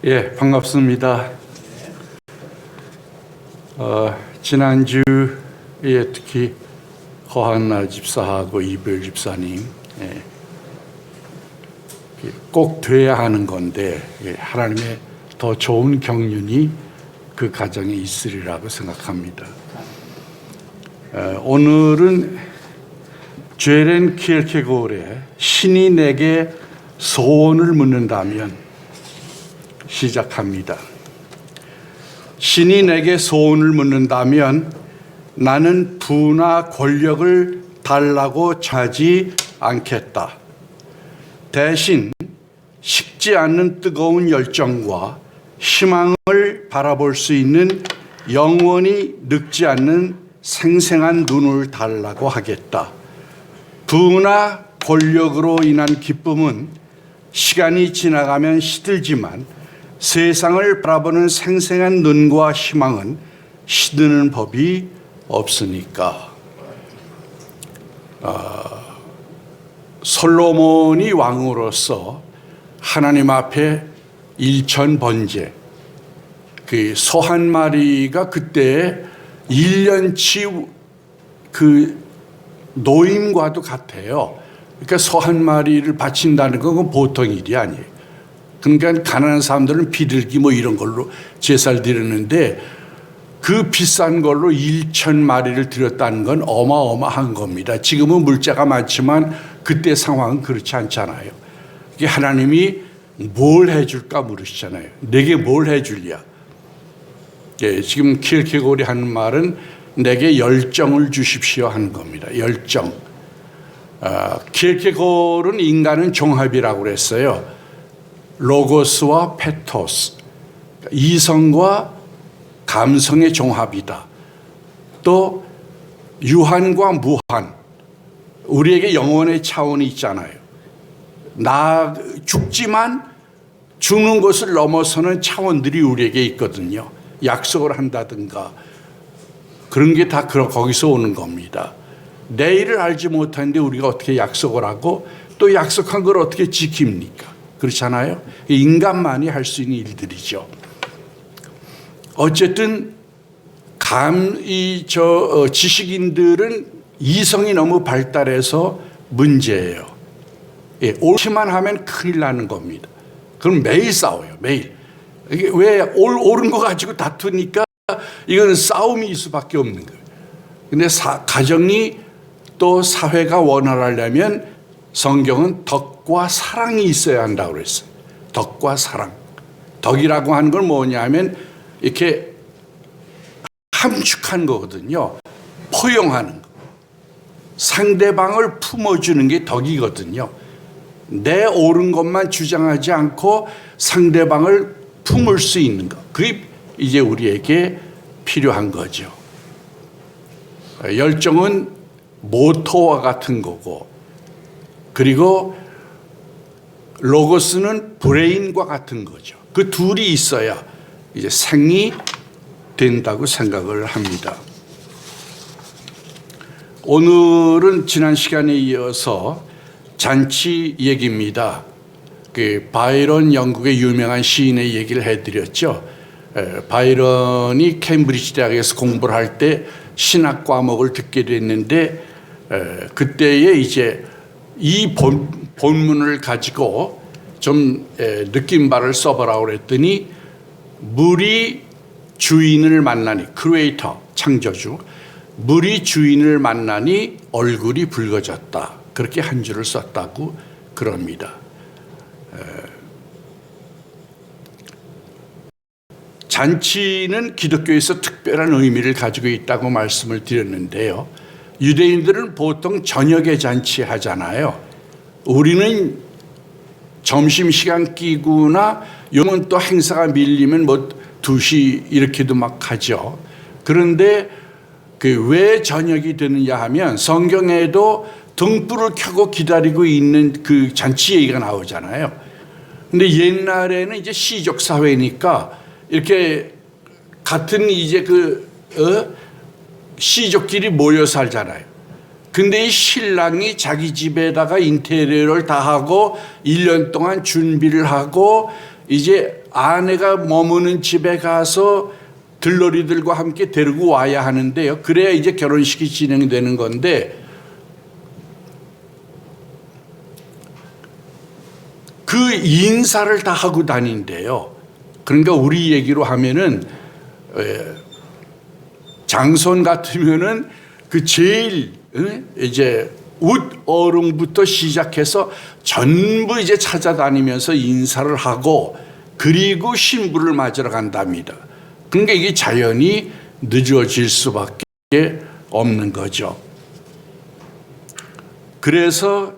예, 반갑습니다. 지난주에 특히 허한나 집사하고 이별 집사님, 꼭 돼야 하는 건데 하나님의 더 좋은 경륜이 그 가정에 있으리라고 생각합니다. 오늘은 죄렌 키엘케고르의 신이 내게 소원을 묻는다면 시작합니다. 신이 내게 소원을 묻는다면 나는 부나 권력을 달라고 차지 않겠다. 대신 식지 않는 뜨거운 열정과 희망을 바라볼 수 있는 영원히 늙지 않는 생생한 눈을 달라고 하겠다. 부나 권력으로 인한 기쁨은 시간이 지나가면 시들지만 세상을 바라보는 생생한 눈과 희망은 시드는 법이 없으니까. 솔로몬이 왕으로서 하나님 앞에 일천번제, 그 소 한 마리가 그때 1년치 그 노임과도 같아요. 그러니까 소 한 마리를 바친다는 건 보통 일이 아니에요. 그러니까 가난한 사람들은 비둘기 뭐 이런 걸로 제사를 드렸는데 그 비싼 걸로 1,000마리를 드렸다는 건 어마어마한 겁니다. 지금은 물자가 많지만 그때 상황은 그렇지 않잖아요. 하나님이 뭘 해줄까 물으시잖아요. 내게 뭘 해줄랴. 지금 키엘케고르이 하는 말은 내게 열정을 주십시오 하는 겁니다. 열정. 키엘케고르는 인간은 종합이라고 그랬어요. 로고스와 페토스, 이성과 감성의 종합이다. 또 유한과 무한, 우리에게 영혼의 차원이 있잖아요. 나 죽지만 죽는 것을 넘어서는 차원들이 우리에게 있거든요. 약속을 한다든가 그런 게 다 거기서 오는 겁니다. 내일을 알지 못하는데 우리가 어떻게 약속을 하고 또 약속한 걸 어떻게 지킵니까? 그렇잖아요. 인간만이 할 수 있는 일들이죠. 어쨌든 지식인들은 이성이 너무 발달해서 문제예요. 옳기만 하면 큰일 나는 겁니다. 그럼 매일 싸워요. 매일. 이게 왜 옳은 거 가지고 다투니까 이건 싸움일 수밖에 없는 거예요. 근데 가정이 또 사회가 원활하려면 성경은 덕과 사랑이 있어야 한다고 그랬어요. 덕과 사랑. 덕이라고 하는 건 뭐냐면 이렇게 함축한 거거든요. 포용하는 거. 상대방을 품어주는 게 덕이거든요. 내 옳은 것만 주장하지 않고 상대방을 품을 수 있는 것. 그게 이제 우리에게 필요한 거죠. 열정은 모터와 같은 거고, 그리고 로고스는 브레인과 같은 거죠. 그 둘이 있어야 이제 생이 된다고 생각을 합니다. 오늘은 지난 시간에 이어서 잔치 얘기입니다. 그 바이런 영국의 유명한 시인의 얘기를 해드렸죠. 바이런이 케임브리지 대학에서 공부를 할 때 신학 과목을 듣게 됐는데 그때에 이제 이 본문을 가지고 좀 느낌발을 써보라고 그랬더니 물이 주인을 만나니, 크리에이터, 창조주, 물이 주인을 만나니 얼굴이 붉어졌다. 그렇게 한 줄을 썼다고 그럽니다. 잔치는 기독교에서 특별한 의미를 가지고 있다고 말씀을 드렸는데요. 유대인들은 보통 저녁에 잔치하잖아요. 우리는 점심시간 끼고나 요즘은 또 행사가 밀리면 뭐 2시 이렇게도 막 하죠. 그런데 왜 저녁이 되느냐 하면 성경에도 등불을 켜고 기다리고 있는 그 잔치 얘기가 나오잖아요. 근데 옛날에는 이제 시족 사회니까 이렇게 같은 이제 시족끼리 모여 살잖아요. 근데 이 신랑이 자기 집에다가 인테리어를 다 하고 1년 동안 준비를 하고 이제 아내가 머무는 집에 가서 들러리들과 함께 데리고 와야 하는데요. 그래야 이제 결혼식이 진행되는 건데, 그 인사를 다 하고 다닌대요. 그러니까 우리 얘기로 하면은 장손 같으면은 그 제일 이제 옷 어른부터 시작해서 전부 이제 찾아다니면서 인사를 하고, 그리고 신부를 맞으러 간답니다. 그러니까 이게 자연히 늦어질 수밖에 없는 거죠. 그래서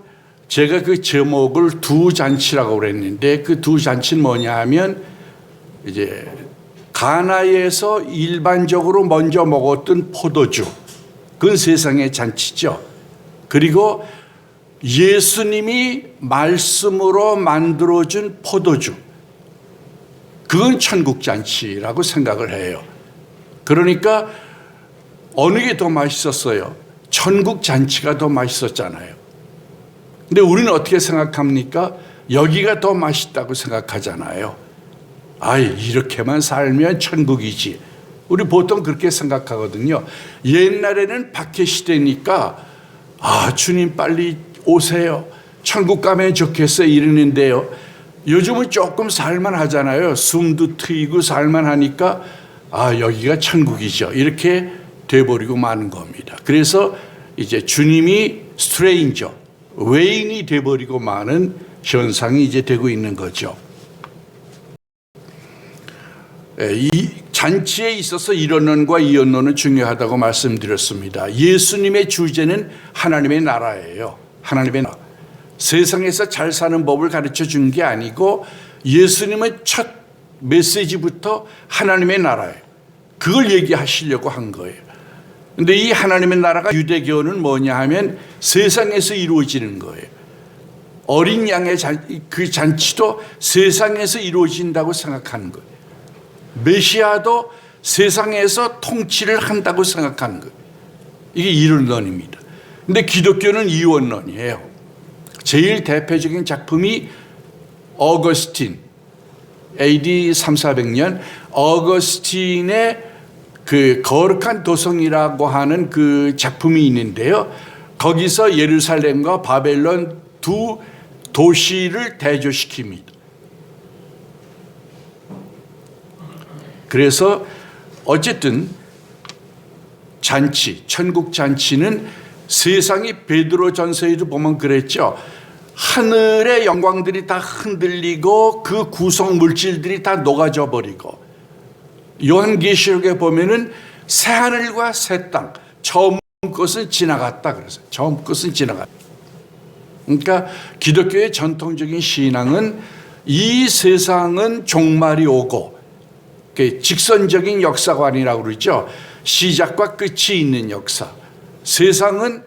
제가 그 제목을 두 잔치라고 그랬는데, 그 두 잔치는 뭐냐 하면, 이제 가나에서 일반적으로 먼저 먹었던 포도주, 그건 세상의 잔치죠. 그리고 예수님이 말씀으로 만들어준 포도주, 그건 천국잔치라고 생각을 해요. 그러니까 어느 게 더 맛있었어요? 천국잔치가 더 맛있었잖아요. 근데 우리는 어떻게 생각합니까? 여기가 더 맛있다고 생각하잖아요. 이렇게만 살면 천국이지. 우리 보통 그렇게 생각하거든요. 옛날에는 박해 시대니까 주님 빨리 오세요, 천국 가면 좋겠어요 이러는데요. 요즘은 조금 살만하잖아요. 숨도 트이고 살만하니까 여기가 천국이죠, 이렇게 돼버리고 마는 겁니다. 그래서 이제 주님이 스트레인저, 외인이 돼버리고 마는 현상이 이제 되고 있는 거죠. 이 잔치에 있어서 이언론과 이언론은 중요하다고 말씀드렸습니다. 예수님의 주제는 하나님의 나라예요. 하나님의 나라. 세상에서 잘 사는 법을 가르쳐 준 게 아니고, 예수님은 첫 메시지부터 하나님의 나라예요. 그걸 얘기하시려고 한 거예요. 근데 이 하나님의 나라가, 유대교는 뭐냐 하면 세상에서 이루어지는 거예요. 어린 양의 그 잔치도 세상에서 이루어진다고 생각하는 거예요. 메시아도 세상에서 통치를 한다고 생각하는 거예요. 이게 이론론입니다. 근데 기독교는 이원론이에요. 제일 대표적인 작품이 어거스틴, AD 300~400년 어거스틴의 그 거룩한 도성이라고 하는 그 작품이 있는데요. 거기서 예루살렘과 바벨론 두 도시를 대조시킵니다. 그래서 어쨌든 잔치, 천국 잔치는 세상이 베드로전서에도 보면 그랬죠. 하늘의 영광들이 다 흔들리고 그 구성 물질들이 다 녹아져 버리고, 요한계시록에 보면은 새 하늘과 새 땅, 처음 것은 지나갔다 그랬어요. 처음 것은 지나갔다. 그러니까 기독교의 전통적인 신앙은 이 세상은 종말이 오고, 직선적인 역사관이라고 그러죠. 시작과 끝이 있는 역사. 세상은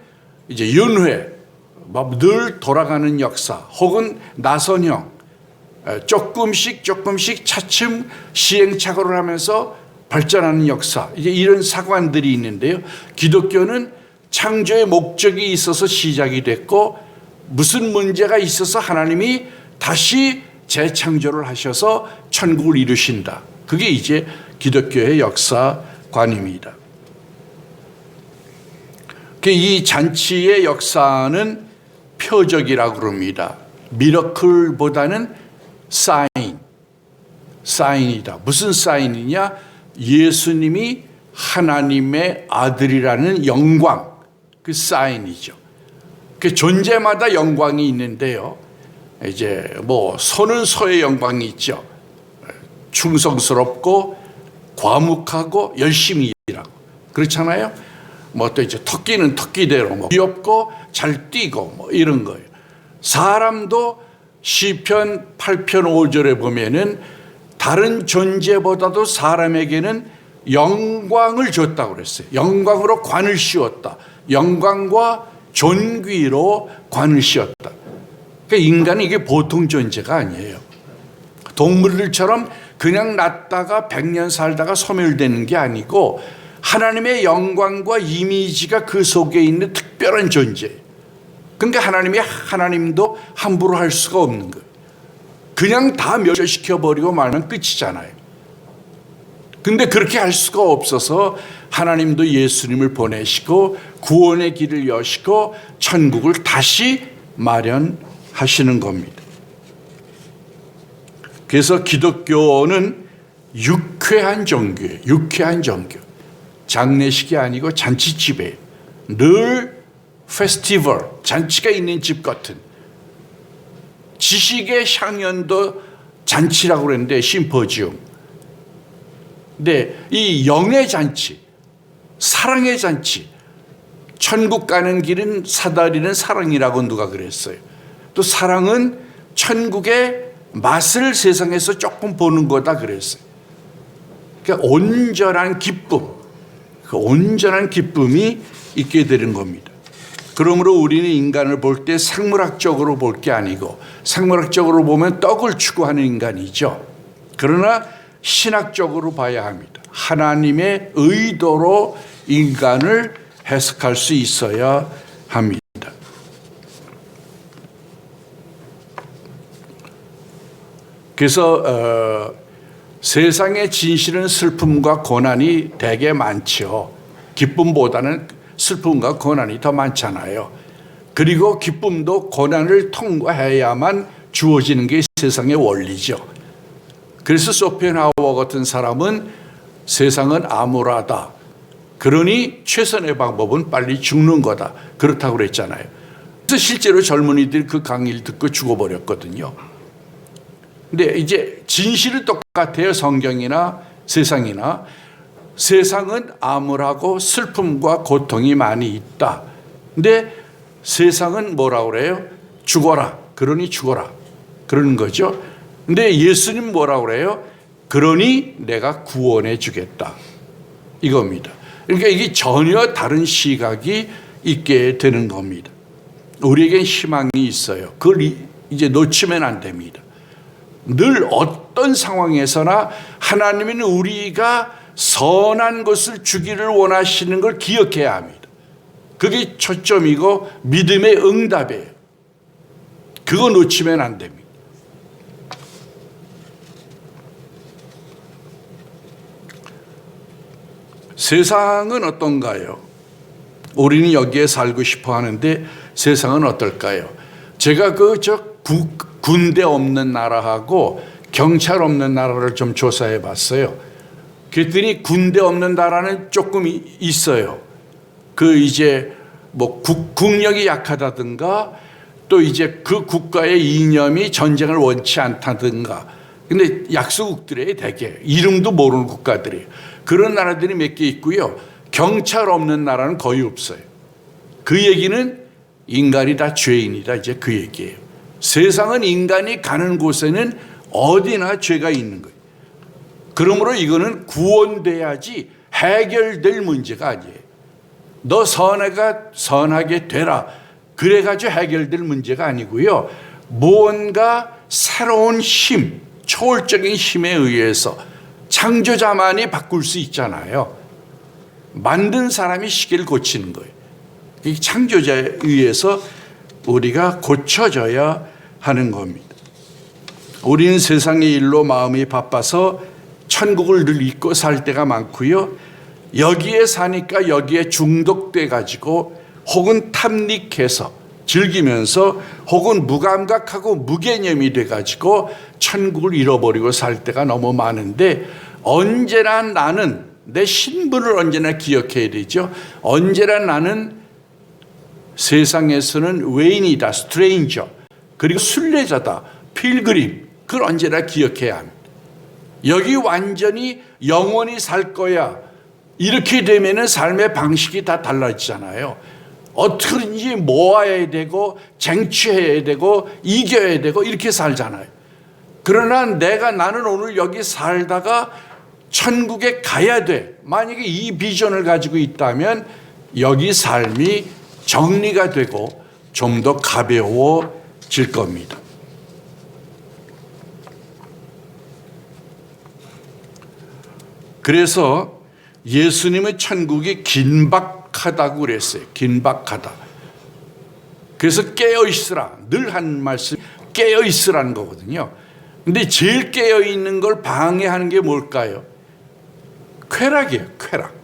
이제 윤회, 늘 돌아가는 역사, 혹은 나선형, 조금씩 차츰 시행착오를 하면서 발전하는 역사, 이제 이런 사관들이 있는데요. 기독교는 창조의 목적이 있어서 시작이 됐고, 무슨 문제가 있어서 하나님이 다시 재창조를 하셔서 천국을 이루신다. 그게 이제 기독교의 역사관입니다. 이 잔치의 역사는 표적이라고 그럽니다. 미러클보다는 사인이다. 무슨 사인이냐? 예수님이 하나님의 아들이라는 영광, 그 사인이죠. 그 존재마다 영광이 있는데요. 이제 뭐 소는 소의 영광이 있죠. 충성스럽고 과묵하고 열심히 일하고 그렇잖아요. 뭐 또 이제 토끼는 토끼대로 뭐 귀엽고 잘 뛰고 뭐 이런 거예요. 사람도 시편 8편 5절에 보면은 다른 존재보다도 사람에게는 영광을 줬다고 그랬어요. 영광으로 관을 씌웠다. 영광과 존귀로 관을 씌웠다. 그러니까 인간은 이게 보통 존재가 아니에요. 동물들처럼 그냥 났다가 100년 살다가 소멸되는 게 아니고, 하나님의 영광과 이미지가 그 속에 있는 특별한 존재예요. 그러니까 하나님도 함부로 할 수가 없는 거예요. 그냥 다 멸절시켜버리고 말면 끝이잖아요. 근데 그렇게 할 수가 없어서 하나님도 예수님을 보내시고 구원의 길을 여시고 천국을 다시 마련하시는 겁니다. 그래서 기독교는 유쾌한 종교예요. 유쾌한 종교. 장례식이 아니고 잔치집이에요. 늘 페스티벌, 잔치가 있는 집 같은. 지식의 향연도 잔치라고 그랬는데 심포지움. 근데 이 영의 잔치, 사랑의 잔치, 천국 가는 길은 사다리는 사랑이라고 누가 그랬어요. 또 사랑은 천국의 맛을 세상에서 조금 보는 거다 그랬어요. 그러니까 온전한 기쁨, 그 온전한 기쁨이 있게 되는 겁니다. 그러므로 우리는 인간을 볼 때 생물학적으로 볼 게 아니고, 생물학적으로 보면 떡을 추구하는 인간이죠. 그러나 신학적으로 봐야 합니다. 하나님의 의도로 인간을 해석할 수 있어야 합니다. 그래서 세상의 진실은 슬픔과 고난이 되게 많죠. 기쁨보다는 슬픔과 고난이 더 많잖아요. 그리고 기쁨도 고난을 통과해야만 주어지는 게 세상의 원리죠. 그래서 쇼펜하우어 같은 사람은 세상은 암울하다. 그러니 최선의 방법은 빨리 죽는 거다. 그렇다고 그랬잖아요. 그래서 실제로 젊은이들이 그 강의를 듣고 죽어버렸거든요. 근데 이제 진실은 똑같아요. 성경이나 세상이나. 세상은 암울하고 슬픔과 고통이 많이 있다. 근데 세상은 뭐라고 그래요? 죽어라. 그러니 죽어라. 그러는 거죠. 근데 예수님 뭐라고 그래요? 그러니 내가 구원해 주겠다. 이겁니다. 그러니까 이게 전혀 다른 시각이 있게 되는 겁니다. 우리에겐 희망이 있어요. 그걸 이제 놓치면 안 됩니다. 늘 어떤 상황에서나 하나님은 우리가 선한 것을 주기를 원하시는 걸 기억해야 합니다. 그게 초점이고 믿음의 응답이에요. 그거 놓치면 안 됩니다. 세상은 어떤가요? 우리는 여기에 살고 싶어 하는데 세상은 어떨까요? 제가 군대 없는 나라하고 경찰 없는 나라를 좀 조사해 봤어요. 그랬더니 군대 없는 나라는 조금 있어요. 이제 국력이 약하다든가 또 이제 그 국가의 이념이 전쟁을 원치 않다든가. 근데 약소국들에 대개 이름도 모르는 국가들이에요. 그런 나라들이 몇 개 있고요. 경찰 없는 나라는 거의 없어요. 그 얘기는 인간이 다 죄인이다. 이제 그 얘기예요. 세상은 인간이 가는 곳에는 어디나 죄가 있는 거예요. 그러므로 이거는 구원돼야지 해결될 문제가 아니에요. 너 선하게 되라. 그래가지고 해결될 문제가 아니고요. 뭔가 새로운 힘, 초월적인 힘에 의해서 창조자만이 바꿀 수 있잖아요. 만든 사람이 시계를 고치는 거예요. 이 창조자에 의해서 우리가 고쳐져야 하는 겁니다. 우리는 세상의 일로 마음이 바빠서 천국을 늘 잊고 살 때가 많고요. 여기에 사니까 여기에 중독돼 가지고 혹은 탐닉해서 즐기면서 혹은 무감각하고 무개념이 돼 가지고 천국을 잃어버리고 살 때가 너무 많은데, 언제나 나는 내 신분을 언제나 기억해야 되죠. 언제나 나는 세상에서는 외인이다, 스트레인저, 그리고 순례자다, 필그림. 그걸 언제나 기억해야 합니다. 여기 완전히 영원히 살 거야. 이렇게 되면은 삶의 방식이 다 달라지잖아요. 어떻게든지 모아야 되고 쟁취해야 되고 이겨야 되고 이렇게 살잖아요. 그러나 나는 오늘 여기 살다가 천국에 가야 돼. 만약에 이 비전을 가지고 있다면 여기 삶이 정리가 되고 좀 더 가벼워질 겁니다. 그래서 예수님의 천국이 긴박하다고 그랬어요. 긴박하다. 그래서 깨어있으라. 늘 한 말씀, 깨어있으라는 거거든요. 근데 제일 깨어 있는 걸 방해하는 게 뭘까요? 쾌락이에요, 쾌락.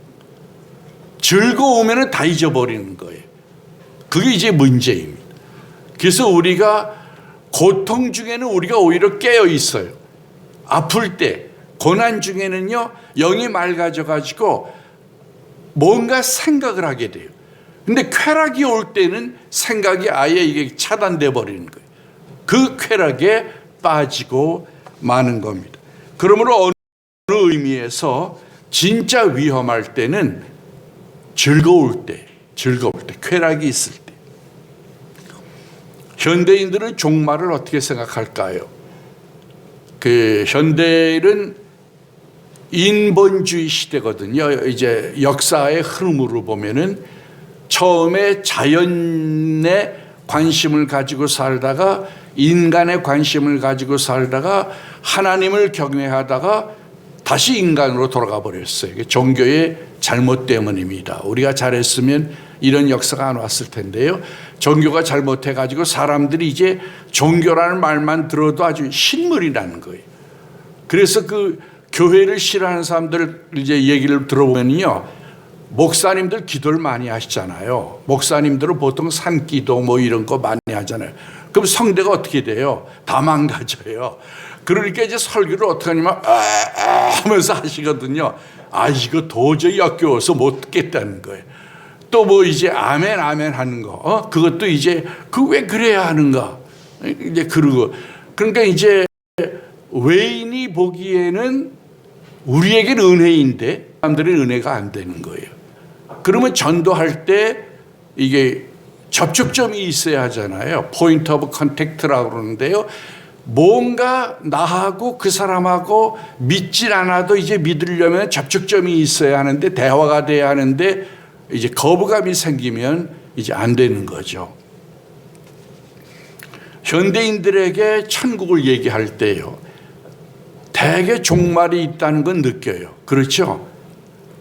즐거우면 다 잊어버리는 거예요. 그게 이제 문제입니다. 그래서 우리가 고통 중에는 우리가 오히려 깨어 있어요. 아플 때, 고난 중에는요, 영이 맑아져가지고 뭔가 생각을 하게 돼요. 근데 쾌락이 올 때는 생각이 아예 이게 차단돼 버리는 거예요. 그 쾌락에 빠지고 마는 겁니다. 그러므로 어느 의미에서 진짜 위험할 때는 즐거울 때, 쾌락이 있을 때. 현대인들은 종말을 어떻게 생각할까요? 현대는 인본주의 시대거든요. 이제 역사의 흐름으로 보면은 처음에 자연에 관심을 가지고 살다가 인간의 관심을 가지고 살다가 하나님을 경외하다가 다시 인간으로 돌아가 버렸어요. 종교의 잘못 때문입니다. 우리가 잘했으면 이런 역사가 안 왔을 텐데요. 종교가 잘못해 가지고 사람들이 이제 종교라는 말만 들어도 아주 신물이라는 거예요. 그래서 그 교회를 싫어하는 사람들 이제 얘기를 들어보면요, 목사님들 기도를 많이 하시잖아요. 목사님들은 보통 산기도 뭐 이런 거 많이 하잖아요. 그럼 성대가 어떻게 돼요? 다 망가져요. 그러니까 이제 설교를 어떻게 하냐면 하면서 하시거든요. 아, 이거 도저히 역겨워서 못 듣겠다는 거예요. 또 뭐 이제 아멘 아멘 하는 거, 그것도 이제 그 왜 그래야 하는가, 이제 그러고. 그러니까 이제 외인이 보기에는 우리에게는 은혜인데 사람들은 은혜가 안 되는 거예요. 그러면 전도할 때 이게 접촉점이 있어야 하잖아요. 포인트 오브 컨택트라고 그러는데요. 뭔가 나하고 그 사람하고 믿질 않아도 이제 믿으려면 접촉점이 있어야 하는데, 대화가 돼야 하는데 이제 거부감이 생기면 이제 안 되는 거죠. 현대인들에게 천국을 얘기할 때요, 대개 종말이 있다는 건 느껴요. 그렇죠?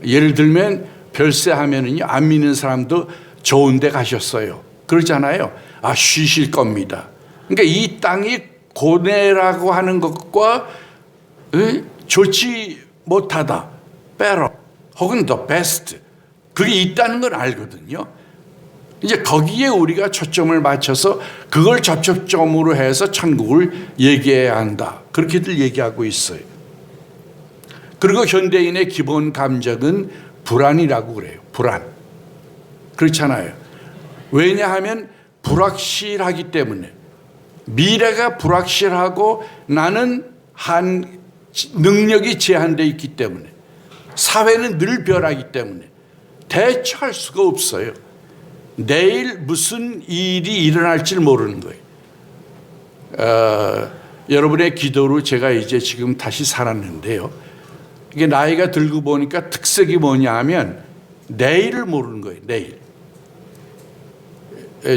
예를 들면 별세하면은요, 안 믿는 사람도 좋은 데 가셨어요. 그러잖아요. 아, 쉬실 겁니다. 그러니까 이 땅이 고뇌라고 하는 것과 좋지 못하다, better, 혹은 the best, 그게 있다는 걸 알거든요. 이제 거기에 우리가 초점을 맞춰서 그걸 접촉점으로 해서 천국을 얘기해야 한다, 그렇게들 얘기하고 있어요. 그리고 현대인의 기본 감정은 불안이라고 그래요. 불안. 그렇잖아요. 왜냐하면 불확실하기 때문에, 미래가 불확실하고 나는 능력이 제한되어 있기 때문에, 사회는 늘 변하기 때문에 대처할 수가 없어요. 내일 무슨 일이 일어날지 모르는 거예요. 여러분의 기도로 제가 이제 지금 다시 살았는데요, 이게 나이가 들고 보니까 특색이 뭐냐 하면 내일을 모르는 거예요. 내일.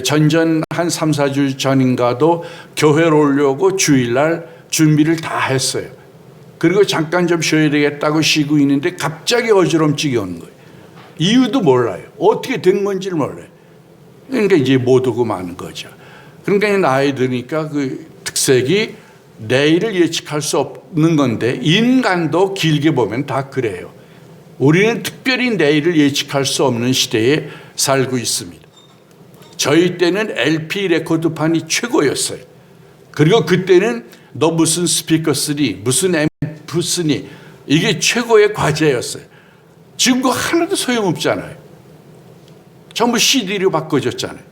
전전 한 3, 4주 전인가도 교회를 오려고 주일날 준비를 다 했어요. 그리고 잠깐 좀 쉬어야 되겠다고 쉬고 있는데 갑자기 어지럼증이 오는 거예요. 이유도 몰라요. 어떻게 된 건지를 몰라요. 그러니까 이제 못 오고 마는 거죠. 그러니까 나이 드니까 그 특색이 내일을 예측할 수 없는 건데, 인간도 길게 보면 다 그래요. 우리는 특별히 내일을 예측할 수 없는 시대에 살고 있습니다. 저희 때는 LP 레코드판이 최고였어요. 그리고 그때는 너 무슨 스피커 쓰니, 무슨 앰프 쓰니, 이게 최고의 과제였어요. 지금 그거 하나도 소용없잖아요. 전부 CD로 바꿔줬잖아요.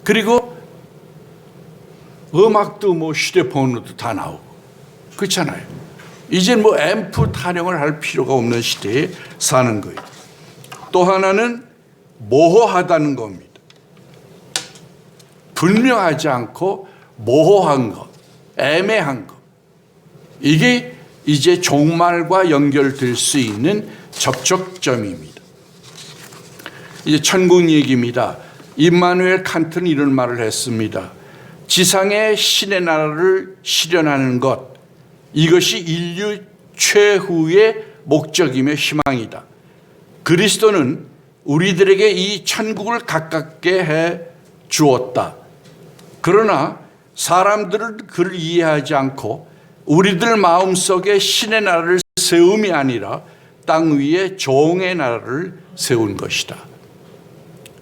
그리고 음악도 뭐 휴대폰으로도 다 나오고 그렇잖아요. 이제 뭐 앰프 타령을 할 필요가 없는 시대에 사는 거예요. 또 하나는 모호하다는 겁니다. 분명하지 않고 모호한 것, 애매한 것, 이게 이제 종말과 연결될 수 있는 접촉점입니다. 이제 천국 얘기입니다. 임마누엘 칸트는 이런 말을 했습니다. 지상의 신의 나라를 실현하는 것, 이것이 인류 최후의 목적이며 희망이다. 그리스도는 우리들에게 이 천국을 가깝게 해 주었다. 그러나 사람들은 그를 이해하지 않고 우리들 마음속에 신의 나라를 세움이 아니라 땅 위에 종의 나라를 세운 것이다.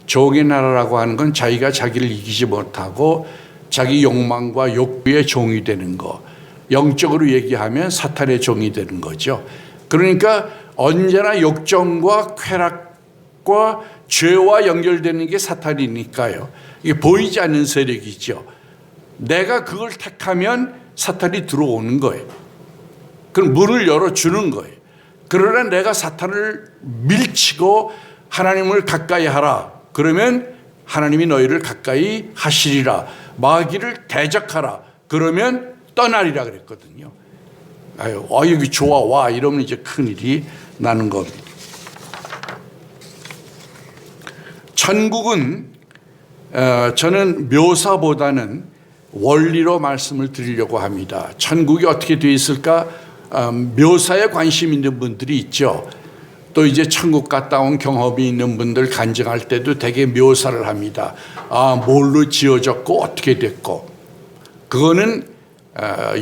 종의 나라라고 하는 건 자기가 자기를 이기지 못하고 자기 욕망과 욕구의 종이 되는 거, 영적으로 얘기하면 사탄의 종이 되는 거죠. 그러니까 언제나 욕정과 쾌락과 죄와 연결되는 게 사탄이니까요. 이게 보이지 않는 세력이죠. 내가 그걸 택하면 사탄이 들어오는 거예요. 그럼 문을 열어주는 거예요. 그러나 내가 사탄을 밀치고 하나님을 가까이 하라. 그러면 하나님이 너희를 가까이 하시리라. 마귀를 대적하라. 그러면 떠나리라 그랬거든요. 아유, 여기 좋아, 와. 이러면 이제 큰일이 나는 겁니다. 천국은 저는 묘사보다는 원리로 말씀을 드리려고 합니다. 천국이 어떻게 되어 있을까? 묘사에 관심 있는 분들이 있죠. 또 이제 천국 갔다 온 경험이 있는 분들 간증할 때도 되게 묘사를 합니다. 뭘로 지어졌고 어떻게 됐고. 그거는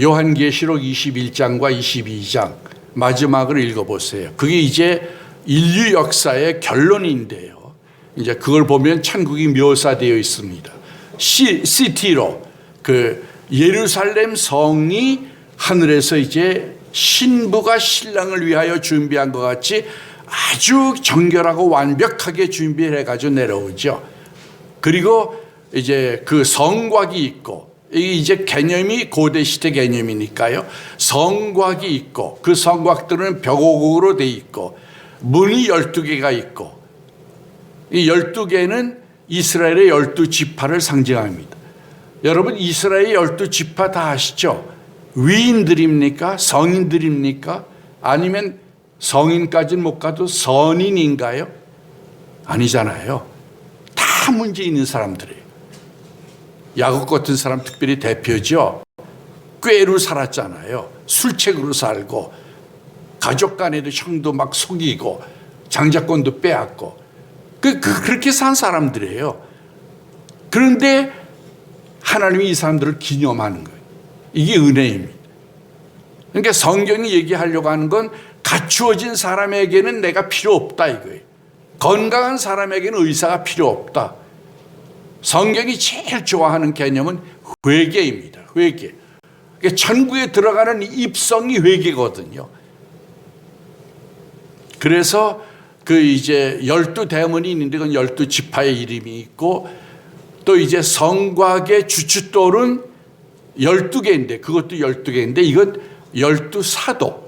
요한계시록 21장과 22장 마지막을 읽어보세요. 그게 이제 인류 역사의 결론인데요. 이제 그걸 보면 천국이 묘사되어 있습니다. 시티로 그 예루살렘 성이 하늘에서 이제 신부가 신랑을 위하여 준비한 것 같이 아주 정결하고 완벽하게 준비를 해가지고 내려오죠. 그리고 이제 그 성곽이 있고, 이게 이제 개념이 고대시대 개념이니까요. 성곽이 있고, 그 성곽들은 벽옥으로 돼 있고, 문이 12개가 있고, 이 12개는 이스라엘의 12지파를 상징합니다. 여러분, 이스라엘의 12지파 다 아시죠? 위인들입니까? 성인들입니까? 아니면 성인까지는 못 가도 선인인가요? 아니잖아요. 다 문제 있는 사람들이에요. 야곱 같은 사람 특별히 대표죠. 꾀로 살았잖아요. 술책으로 살고 가족 간에도 형도 막 속이고 장자권도 빼앗고 그렇게 산 사람들이에요. 그런데 하나님이 이 사람들을 기념하는 거예요. 이게 은혜입니다. 그러니까 성경이 얘기하려고 하는 건 갖추어진 사람에게는 내가 필요 없다 이거예요. 건강한 사람에게는 의사가 필요 없다. 성경이 제일 좋아하는 개념은 회개입니다. 회개. 그러니까 천국에 들어가는 입성이 회개거든요. 그래서 그 이제 12대문이 있는데 그건 12지파의 이름이 있고 또 이제 성곽의 주춧돌은 12개인데 그것도 12개인데 이건 12사도.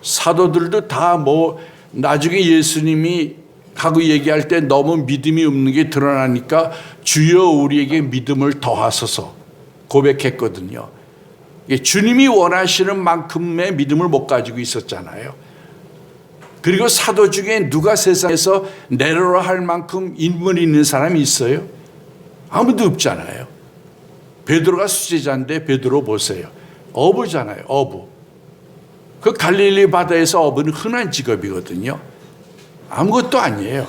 사도들도 다 뭐 나중에 예수님이 하고 얘기할 때 너무 믿음이 없는 게 드러나니까 주여 우리에게 믿음을 더하소서 고백했거든요. 주님이 원하시는 만큼의 믿음을 못 가지고 있었잖아요. 그리고 사도 중에 누가 세상에서 내려라 할 만큼 인물 있는 사람이 있어요? 아무도 없잖아요. 베드로가 수제자인데 베드로 보세요. 어부잖아요. 어부. 그 갈릴리 바다에서 어부는 흔한 직업이거든요. 아무것도 아니에요.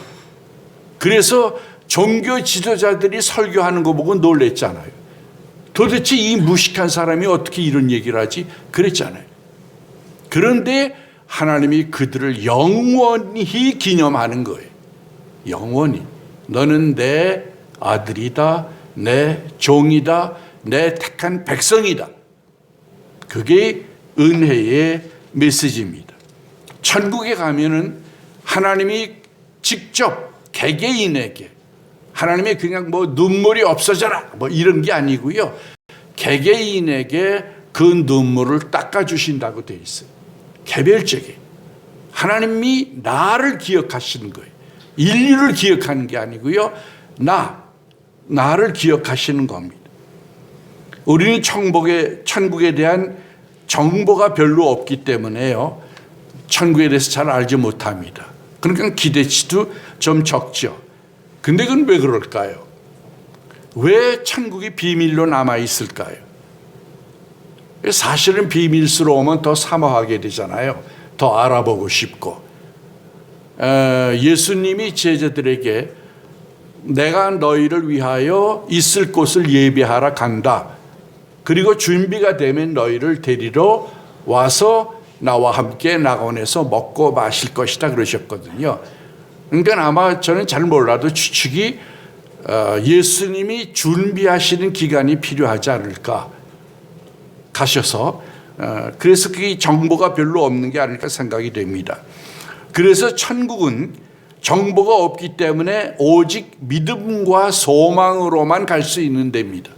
그래서 종교 지도자들이 설교하는 거 보고 놀랬잖아요. 도대체 이 무식한 사람이 어떻게 이런 얘기를 하지? 그랬잖아요. 그런데 하나님이 그들을 영원히 기념하는 거예요. 영원히. 너는 내 아들이다, 내 종이다, 내 택한 백성이다. 그게 은혜의 메시지입니다. 천국에 가면은 하나님이 직접 개개인에게 하나님이 그냥 뭐 눈물이 없어져라 뭐 이런 게 아니고요. 개개인에게 그 눈물을 닦아주신다고 되어 있어요. 개별적인. 하나님이 나를 기억하시는 거예요. 인류를 기억하는 게 아니고요. 나를 기억하시는 겁니다. 우리는 천국에 대한 정보가 별로 없기 때문에요. 천국에 대해서 잘 알지 못합니다. 그러니까 기대치도 좀 적죠. 근데 그건 왜 그럴까요? 왜 천국이 비밀로 남아있을까요? 사실은 비밀스러우면 더 사모하게 되잖아요. 더 알아보고 싶고. 예수님이 제자들에게 내가 너희를 위하여 있을 곳을 예비하러 간다. 그리고 준비가 되면 너희를 데리러 와서 나와 함께 낙원에서 먹고 마실 것이다 그러셨거든요. 그러니까 아마 저는 잘 몰라도 추측이 예수님이 준비하시는 기간이 필요하지 않을까 가셔서 그래서 그 정보가 별로 없는 게 아닐까 생각이 됩니다. 그래서 천국은 정보가 없기 때문에 오직 믿음과 소망으로만 갈 수 있는 데입니다.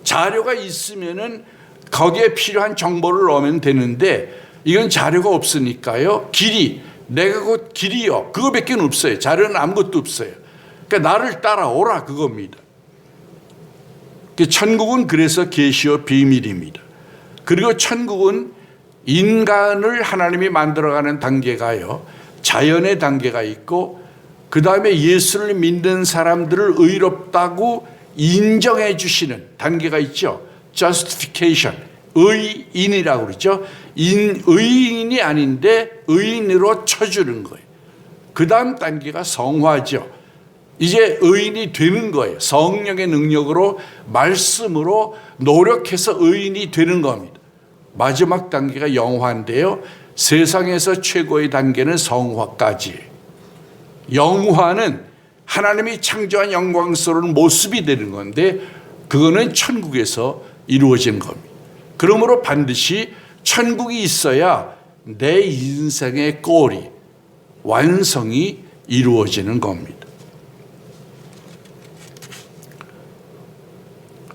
자료가 있으면은 거기에 필요한 정보를 넣으면 되는데 이건 자료가 없으니까요. 길이 내가 곧 길이요. 그거밖에 없어요. 자료는 아무것도 없어요. 그러니까 나를 따라오라 그겁니다. 천국은 그래서 계시와 비밀입니다. 그리고 천국은 인간을 하나님이 만들어가는 단계가요. 자연의 단계가 있고 그 다음에 예수를 믿는 사람들을 의롭다고 인정해 주시는 단계가 있죠. justification, 의인이라고 그러죠. 의인이 아닌데 의인으로 쳐주는 거예요. 그 다음 단계가 성화죠. 이제 의인이 되는 거예요. 성령의 능력으로 말씀으로 노력해서 의인이 되는 겁니다. 마지막 단계가 영화인데요. 세상에서 최고의 단계는 성화까지. 영화는 하나님이 창조한 영광스러운 모습이 되는 건데 그거는 천국에서 이루어진 겁니다. 그러므로 반드시 천국이 있어야 내 인생의 꼴이 완성이 이루어지는 겁니다.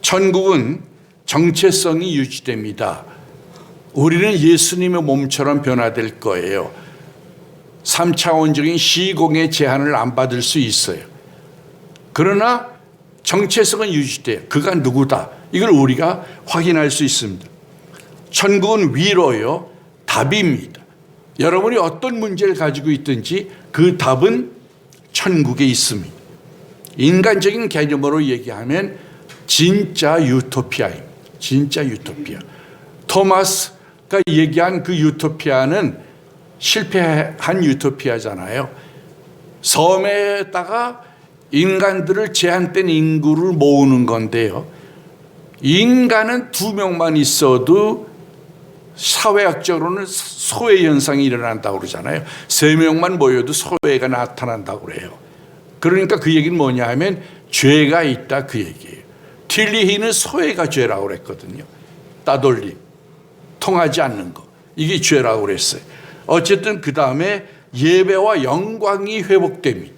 천국은 정체성이 유지됩니다. 우리는 예수님의 몸처럼 변화될 거예요. 3차원적인 시공의 제한을 안 받을 수 있어요. 그러나 정체성은 유지돼요. 그가 누구다. 이걸 우리가 확인할 수 있습니다. 천국은 위로요. 답입니다. 여러분이 어떤 문제를 가지고 있든지 그 답은 천국에 있습니다. 인간적인 개념으로 얘기하면 진짜 유토피아입니다. 진짜 유토피아. 토마스가 얘기한 그 유토피아는 실패한 유토피아잖아요. 섬에다가 인간들을 제한된 인구를 모으는 건데요. 인간은 2명만 있어도 사회학적으로는 소외 현상이 일어난다고 그러잖아요. 3명만 모여도 소외가 나타난다고 그래요. 그러니까 그 얘기는 뭐냐 하면 죄가 있다 그 얘기예요. 틸리히는 소외가 죄라고 그랬거든요. 따돌림, 통하지 않는 거. 이게 죄라고 그랬어요. 어쨌든 그 다음에 예배와 영광이 회복됩니다.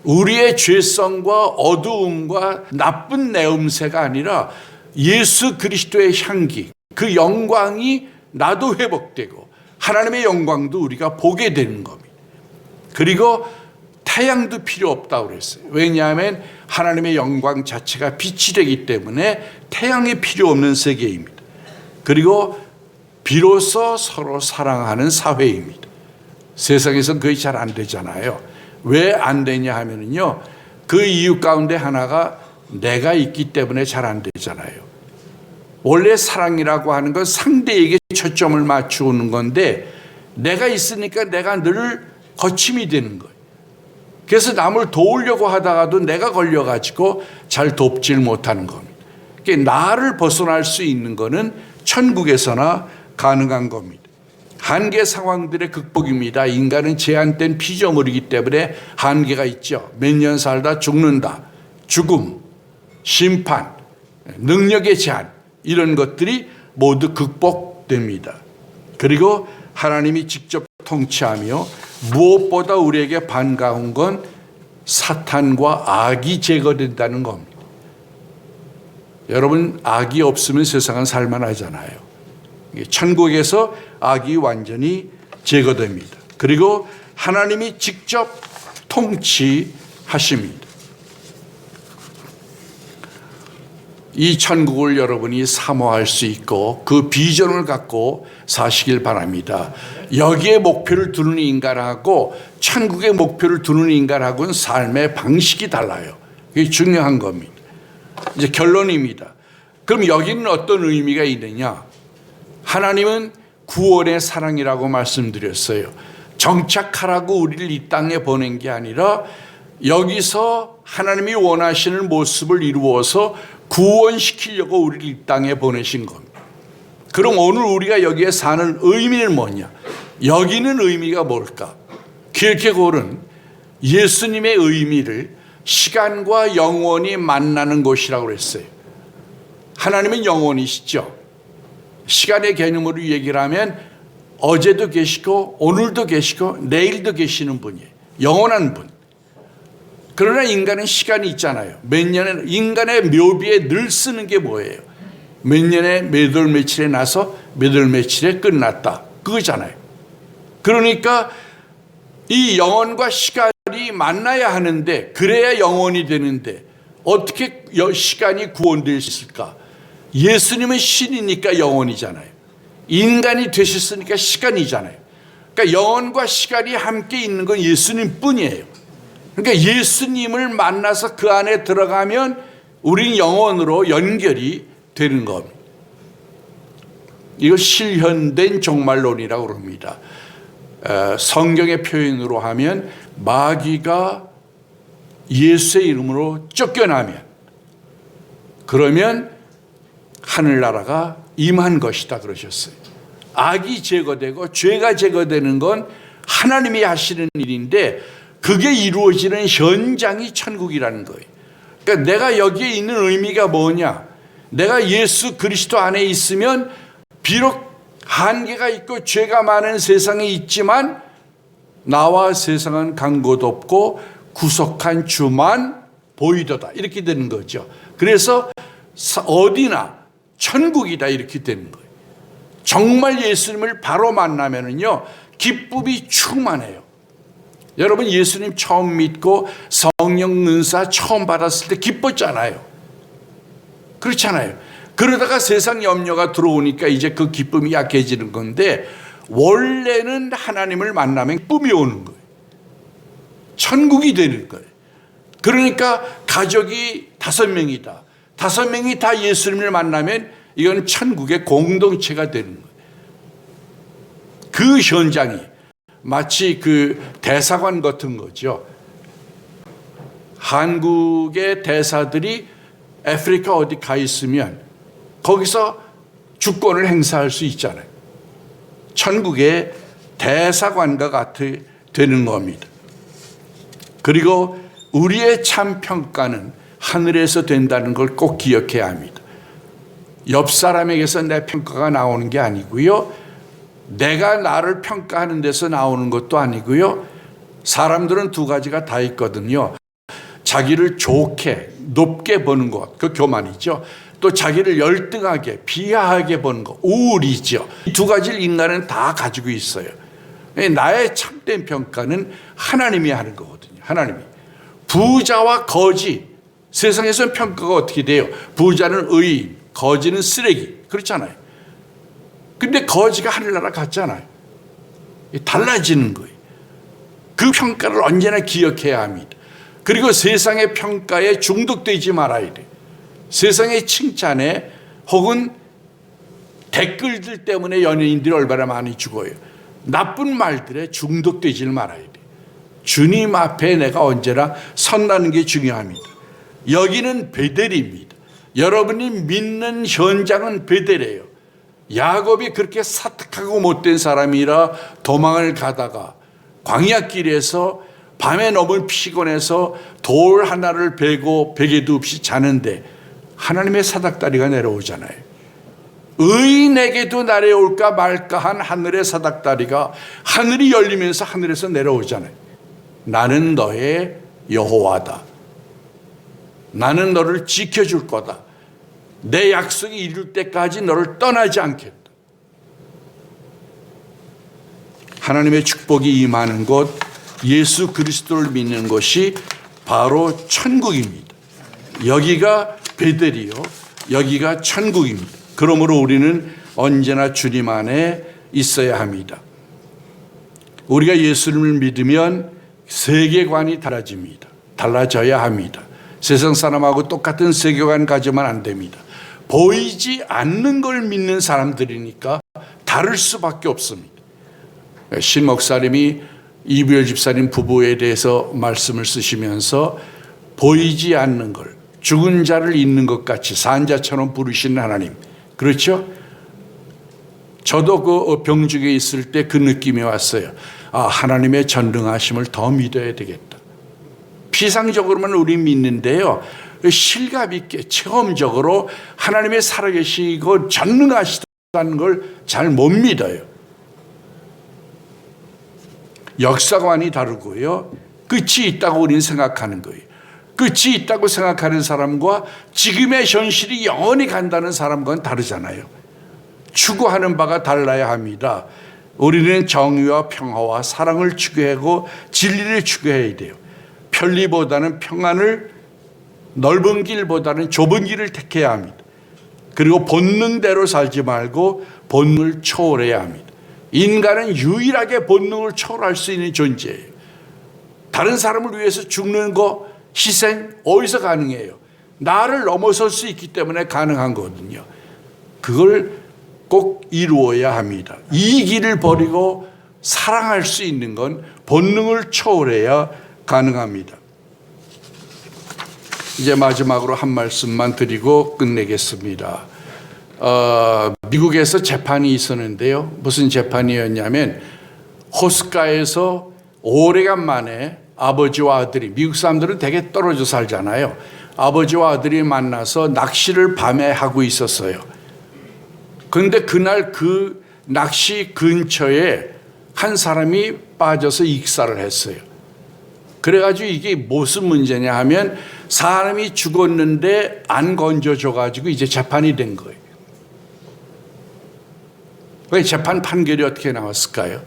우리의 죄성과 어두움과 나쁜 내음새가 아니라 예수 그리스도의 향기, 그 영광이 나도 회복되고 하나님의 영광도 우리가 보게 되는 겁니다. 그리고 태양도 필요 없다고 그랬어요. 왜냐하면 하나님의 영광 자체가 빛이 되기 때문에 태양이 필요 없는 세계입니다. 그리고 비로소 서로 사랑하는 사회입니다. 세상에서는 거의 잘 안 되잖아요. 왜 안 되냐 하면요. 그 이유 가운데 하나가 내가 있기 때문에 잘 안 되잖아요. 원래 사랑이라고 하는 건 상대에게 초점을 맞추는 건데 내가 있으니까 내가 늘 거침이 되는 거예요. 그래서 남을 도우려고 하다가도 내가 걸려가지고 잘 돕질 못하는 겁니다. 그러니까 나를 벗어날 수 있는 거는 천국에서나 가능한 겁니다. 한계 상황들의 극복입니다. 인간은 제한된 피조물이기 때문에 한계가 있죠. 몇 년 살다 죽는다. 죽음, 심판, 능력의 제한 이런 것들이 모두 극복됩니다. 그리고 하나님이 직접 통치하며 무엇보다 우리에게 반가운 건 사탄과 악이 제거된다는 겁니다. 여러분 악이 없으면 세상은 살만하잖아요. 천국에서 악이 완전히 제거됩니다. 그리고 하나님이 직접 통치하십니다. 이 천국을 여러분이 사모할 수 있고 그 비전을 갖고 사시길 바랍니다. 여기에 목표를 두는 인간하고 천국의 목표를 두는 인간하고는 삶의 방식이 달라요. 그게 중요한 겁니다. 이제 결론입니다. 그럼 여기는 어떤 의미가 있느냐? 하나님은 구원의 사랑이라고 말씀드렸어요. 정착하라고 우리를 이 땅에 보낸 게 아니라 여기서 하나님이 원하시는 모습을 이루어서 구원시키려고 우리를 이 땅에 보내신 겁니다. 그럼 오늘 우리가 여기에 사는 의미는 뭐냐? 여기는 의미가 뭘까? 키르케고르는 예수님의 의미를 시간과 영원히 만나는 곳이라고 했어요. 하나님은 영원이시죠. 시간의 개념으로 얘기를 하면 어제도 계시고 오늘도 계시고 내일도 계시는 분이에요. 영원한 분. 그러나 인간은 시간이 있잖아요. 몇 년에 인간의 묘비에 늘 쓰는 게 뭐예요? 몇 년에 몇 월 며칠에 나서 몇 월 며칠에 끝났다. 그거잖아요. 그러니까 이 영원과 시간이 만나야 하는데 그래야 영원이 되는데 어떻게 시간이 구원될 수 있을까? 예수님은 신이니까 영원이잖아요. 인간이 되셨으니까 시간이잖아요. 그러니까 영원과 시간이 함께 있는 건 예수님 뿐이에요. 그러니까 예수님을 만나서 그 안에 들어가면 우린 영원으로 연결이 되는 겁니다. 이걸 실현된 종말론이라고 합니다. 성경의 표현으로 하면 마귀가 예수의 이름으로 쫓겨나면 그러면 하늘나라가 임한 것이다 그러셨어요. 악이 제거되고 죄가 제거되는 건 하나님이 하시는 일인데 그게 이루어지는 현장이 천국이라는 거예요. 그러니까 내가 여기에 있는 의미가 뭐냐? 내가 예수 그리스도 안에 있으면 비록 한계가 있고 죄가 많은 세상에 있지만 나와 세상은 간 곳 없고 구속한 주만 보이도다 이렇게 되는 거죠. 그래서 어디나 천국이다 이렇게 되는 거예요. 정말 예수님을 바로 만나면은요 기쁨이 충만해요. 여러분 예수님 처음 믿고 성령 은사 처음 받았을 때 기뻤잖아요. 그렇잖아요. 그러다가 세상 염려가 들어오니까 이제 그 기쁨이 약해지는 건데 원래는 하나님을 만나면 기쁨이 오는 거예요. 천국이 되는 거예요. 그러니까 가족이 5명이다. 5명이 다 예수님을 만나면 이건 천국의 공동체가 되는 거예요. 그 현장이 마치 그 대사관 같은 거죠. 한국의 대사들이 아프리카 어디 가 있으면 거기서 주권을 행사할 수 있잖아요. 천국의 대사관과 같이 되는 겁니다. 그리고 우리의 참 평가는 하늘에서 된다는 걸 꼭 기억해야 합니다. 옆 사람에게서 내 평가가 나오는 게 아니고요. 내가 나를 평가하는 데서 나오는 것도 아니고요. 사람들은 2가지가 다 있거든요. 자기를 좋게 높게 보는 것, 그 교만이죠. 또 자기를 열등하게 비하하게 보는 것, 우울이죠. 이 2가지를 인간은 다 가지고 있어요. 나의 참된 평가는 하나님이 하는 거거든요. 하나님이. 부자와 거지, 세상에서는 평가가 어떻게 돼요? 부자는 의인, 거지는 쓰레기. 그렇잖아요. 근데 거지가 하늘나라 갔잖아요. 달라지는 거예요. 그 평가를 언제나 기억해야 합니다. 그리고 세상의 평가에 중독되지 말아야 돼요. 세상의 칭찬에 혹은 댓글들 때문에 연예인들이 얼마나 많이 죽어요. 나쁜 말들에 중독되지 말아야 돼요. 주님 앞에 내가 언제나 선다는 게 중요합니다. 여기는 베델입니다. 여러분이 믿는 현장은 베델이에요. 야곱이 그렇게 사특하고 못된 사람이라 도망을 가다가 광야길에서 밤에 너무 피곤해서 돌 하나를 베고 베개도 없이 자는데 하나님의 사닥다리가 내려오잖아요. 의인에게도 내려올까 말까 한 하늘의 사닥다리가 하늘이 열리면서 하늘에서 내려오잖아요. 나는 너의 여호와다. 나는 너를 지켜줄 거다. 내 약속이 이룰 때까지 너를 떠나지 않겠다. 하나님의 축복이 임하는 곳, 예수 그리스도를 믿는 것이 바로 천국입니다. 여기가 베델이요, 여기가 천국입니다. 그러므로 우리는 언제나 주님 안에 있어야 합니다. 우리가 예수님을 믿으면 세계관이 달라집니다. 달라져야 합니다. 세상 사람하고 똑같은 세계관 가지면 안 됩니다. 보이지 않는 걸 믿는 사람들이니까 다를 수밖에 없습니다. 신 목사님이 이부열 집사님 부부에 대해서 말씀을 쓰시면서 보이지 않는 걸 죽은 자를 있는 것 같이 산 자처럼 부르시는 하나님. 그렇죠? 저도 그 병중에 있을 때 그 느낌이 왔어요. 아, 하나님의 전능하심을 더 믿어야 되겠다. 피상적으로만 우리 믿는데요, 실감 있게 체험적으로 하나님의 살아계시고 전능하시다는 걸 잘 못 믿어요. 역사관이 다르고요, 끝이 있다고 우리는 생각하는 거예요. 끝이 있다고 생각하는 사람과 지금의 현실이 영원히 간다는 사람과는 다르잖아요. 추구하는 바가 달라야 합니다. 우리는 정의와 평화와 사랑을 추구하고 진리를 추구해야 돼요. 편리보다는 평안을, 넓은 길보다는 좁은 길을 택해야 합니다. 그리고 본능대로 살지 말고 본능을 초월해야 합니다. 인간은 유일하게 본능을 초월할 수 있는 존재예요. 다른 사람을 위해서 죽는 거, 희생 어디서 가능해요? 나를 넘어설 수 있기 때문에 가능한 거거든요. 그걸 꼭 이루어야 합니다. 이 길을 버리고 사랑할 수 있는 건 본능을 초월해야 가능합니다. 이제 마지막으로 한 말씀만 드리고 끝내겠습니다. 미국에서 재판이 있었는데요. 무슨 재판이었냐면 호숫가에서 오래간만에 아버지와 아들이, 미국 사람들은 되게 떨어져 살잖아요. 아버지와 아들이 만나서 낚시를 밤에 하고 있었어요. 그런데 그날 그 낚시 근처에 한 사람이 빠져서 익사를 했어요. 그래가지고 이게 무슨 문제냐 하면 사람이 죽었는데 안 건져줘가지고 이제 재판이 된 거예요. 왜 재판 판결이 어떻게 나왔을까요?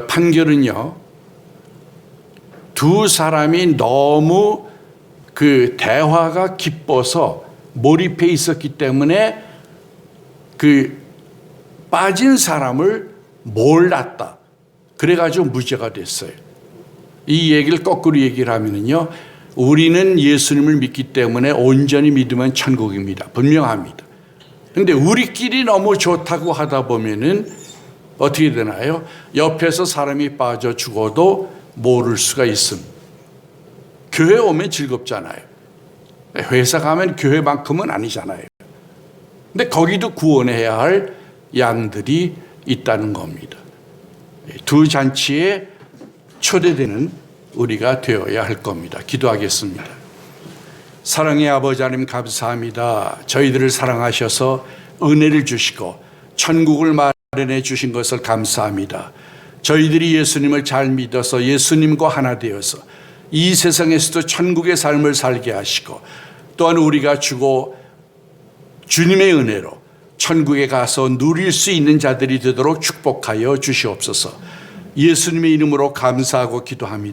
판결은요, 두 사람이 너무 그 대화가 깊어서 몰입해 있었기 때문에 그 빠진 사람을 몰랐다. 그래가지고 무죄가 됐어요. 이 얘기를 거꾸로 얘기를 하면은요, 우리는 예수님을 믿기 때문에 온전히 믿으면 천국입니다. 분명합니다. 그런데 우리끼리 너무 좋다고 하다 보면은 어떻게 되나요? 옆에서 사람이 빠져 죽어도 모를 수가 있습니다. 교회 오면 즐겁잖아요. 회사 가면 교회만큼은 아니잖아요. 근데 거기도 구원해야 할 양들이 있다는 겁니다. 두 잔치에 초대되는 우리가 되어야 할 겁니다. 기도하겠습니다. 사랑의 아버지 하나님, 감사합니다. 저희들을 사랑하셔서 은혜를 주시고 천국을 마련해 주신 것을 감사합니다. 저희들이 예수님을 잘 믿어서 예수님과 하나 되어서 이 세상에서도 천국의 삶을 살게 하시고, 또한 우리가 주고 주님의 은혜로 천국에 가서 누릴 수 있는 자들이 되도록 축복하여 주시옵소서. 예수님의 이름으로 감사하고 기도합니다.